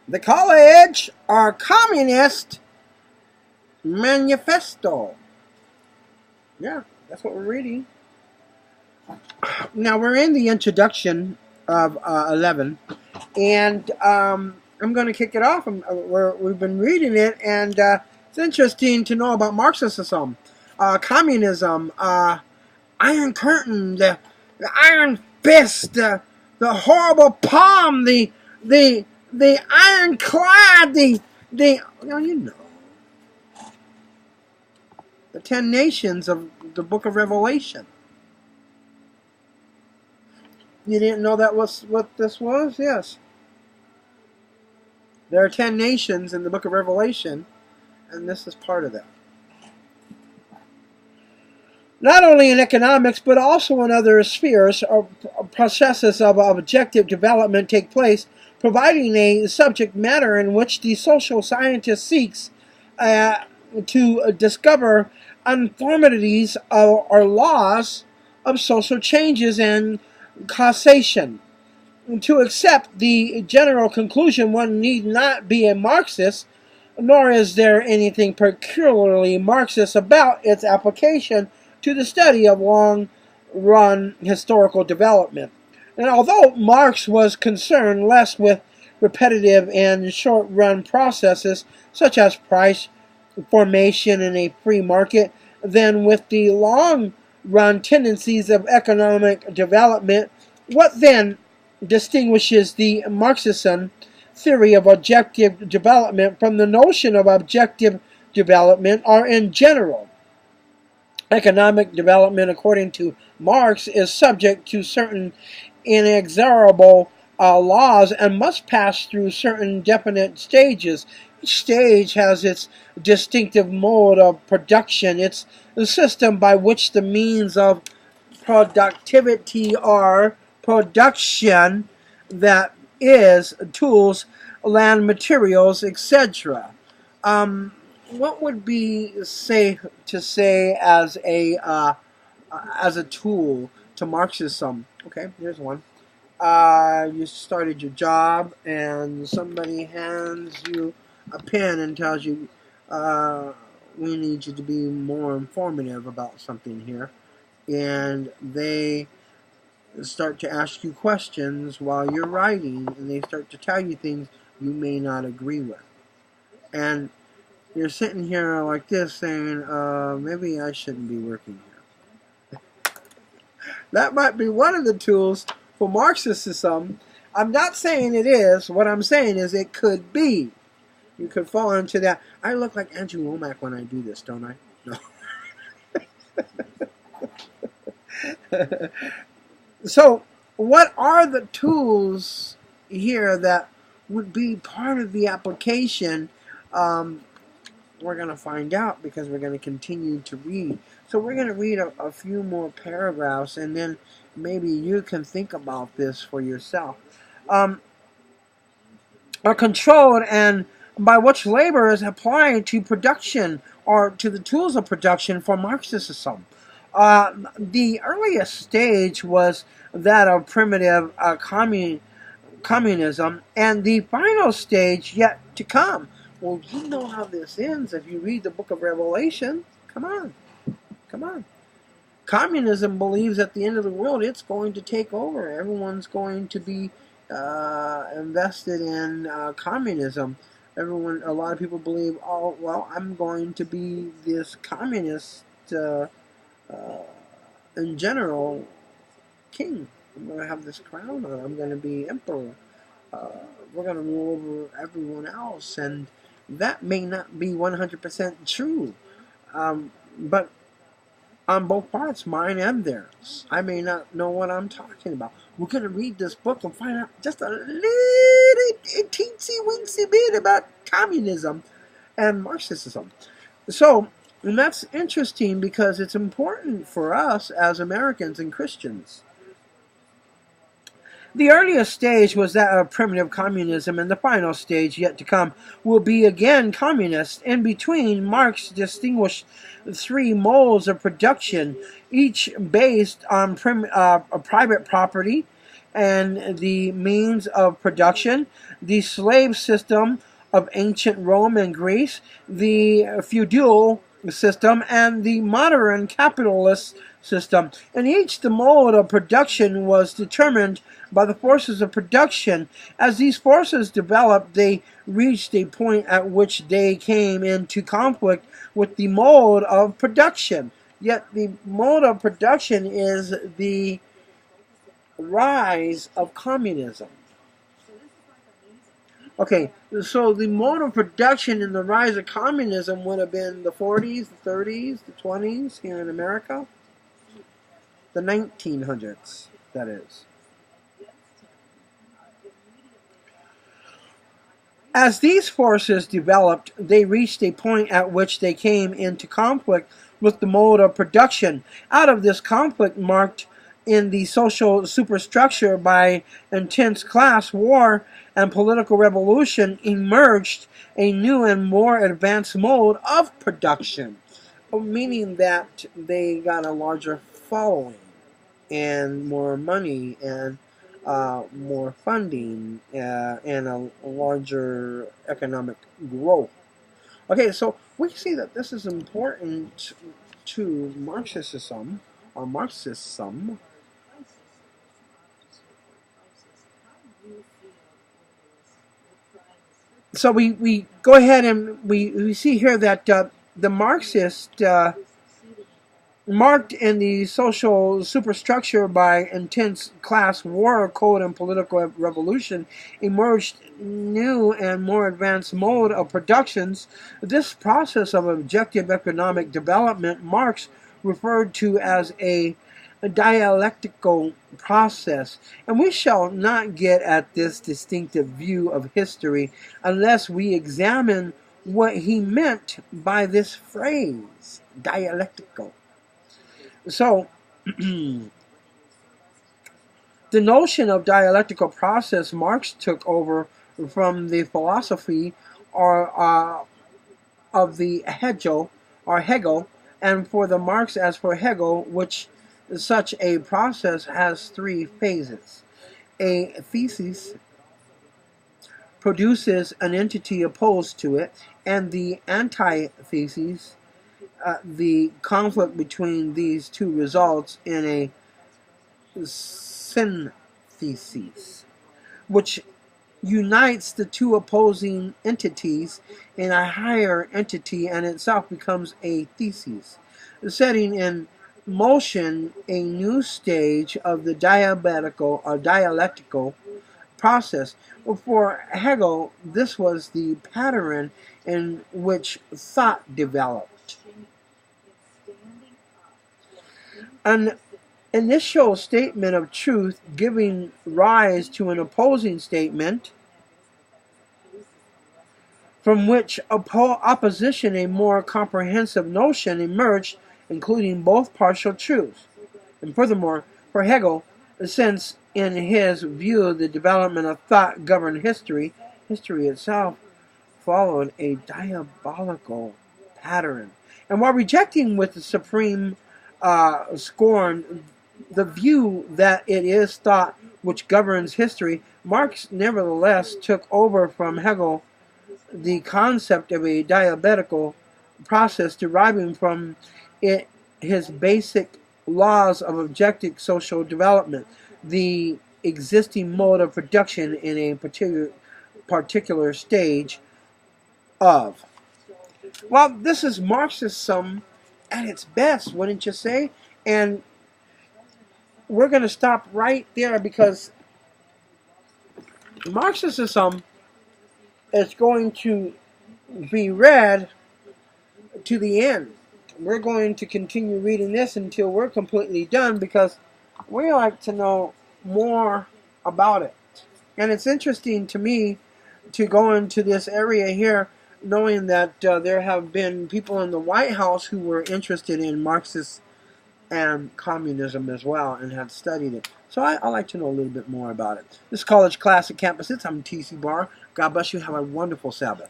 The college are communist manifesto. Yeah, that's what we're reading. Now we're in the introduction of 11, and I'm going to kick it off. We've been reading it, and it's interesting to know about Marxism, communism, Iron Curtain, the Iron Fist, the horrible palm, the ironclad, you know, the 10 nations of the Book of Revelation. You didn't know that was what this was? Yes. There are 10 nations in the Book of Revelation, and this is part of that. Not only in economics, but also in other spheres, processes of objective development take place, providing a subject matter in which the social scientist seeks to discover uniformities or laws of social changes and causation. To accept the general conclusion, one need not be a Marxist, nor is there anything peculiarly Marxist about its application to the study of long-run historical development. And although Marx was concerned less with repetitive and short-run processes, such as price formation in a free market, than with the long-run tendencies of economic development, what then distinguishes the Marxist theory of objective development from the notion of objective development are in general. Economic development, according to Marx, is subject to certain inexorable laws and must pass through certain definite stages. Each stage has its distinctive mode of production. It's the system by which the means of productivity are production, that is, tools, land, materials, etc. What would be safe to say as a tool to Marxism? Okay, here's one. You started your job, and somebody hands you a pen and tells you, "We need you to be more informative about something here," and they start to ask you questions while you're writing, and they start to tell you things you may not agree with. And you're sitting here like this saying, maybe I shouldn't be working here. That might be one of the tools for Marxism. I'm not saying it is. What I'm saying is it could be. You could fall into that. I look like Andrew Womack when I do this, don't I? No. So, what are the tools here that would be part of the application? We're going to find out because we're going to continue to read. So we're going to read a few more paragraphs, and then maybe you can think about this for yourself. Are controlled and by which labor is applied to production or to the tools of production for Marxism. The earliest stage was that of primitive communism, and the final stage yet to come. Well, you know how this ends if you read the Book of Revelation. Come on. Communism believes at the end of the world it's going to take over. Everyone's going to be invested in communism. A lot of people believe, oh, well, I'm going to be this communist in general king. I'm going to have this crown on. I'm going to be emperor. We're going to rule over everyone else. And that may not be 100% true. But on both parts, mine and theirs. I may not know what I'm talking about. We're going to read this book and find out just a little teensy-weensy bit about communism and Marxism. So, and that's interesting because it's important for us as Americans and Christians. The earliest stage was that of primitive communism, and the final stage, yet to come, will be again communist. In between, Marx distinguished three modes of production, each based on private property, and the means of production, the slave system of ancient Rome and Greece, the feudal system, and the modern capitalist system. In each, the mode of production was determined by the forces of production. As these forces developed, they reached a point at which they came into conflict with the mode of production. Yet the mode of production is the rise of communism. Okay, so the mode of production in the rise of communism would have been the 40s, the 30s, the 20s here in America. The 1900s, that is. As these forces developed, they reached a point at which they came into conflict with the mode of production. Out of this conflict, marked in the social superstructure by intense class war and political revolution, emerged a new and more advanced mode of production, meaning that they got a larger following and more money and more funding and a larger economic growth. Okay, so we see that this is important to Marxism, or Marxism. So we go ahead and we see here that the Marxist marked in the social superstructure by intense class war, code, and political revolution, emerged new and more advanced mode of productions. This process of objective economic development Marx referred to as a dialectical process, and we shall not get at this distinctive view of history unless we examine what he meant by this phrase, dialectical. So, the notion of dialectical process Marx took over from the philosophy of the Hegel, and for the Marx as for Hegel, which such a process has three phases. A thesis produces an entity opposed to it, and the antithesis, the conflict between these two results in a synthesis, which unites the two opposing entities in a higher entity and itself becomes a thesis, setting in motion a new stage of the dialectical process. For Hegel, this was the pattern in which thought developed. An initial statement of truth giving rise to an opposing statement, from which opposition a more comprehensive notion emerged, including both partial truths. And furthermore, for Hegel, since in his view the development of thought governed history, history itself followed a diabolical pattern. And while rejecting with the supreme scorn the view that it is thought which governs history, Marx nevertheless took over from Hegel the concept of a dialectical process deriving from it his basic laws of objective social development, the existing mode of production in a particular stage of. Well, this is Marxism at its best, wouldn't you say? And we're going to stop right there because Marxism is going to be read to the end. We're going to continue reading this until we're completely done because we like to know more about it. And it's interesting to me to go into this area here knowing that there have been people in the White House who were interested in Marxist and communism as well and had studied it. So I like to know a little bit more about it. This College Classic Campus Hits. I'm TC Barr. God bless you. Have a wonderful Sabbath.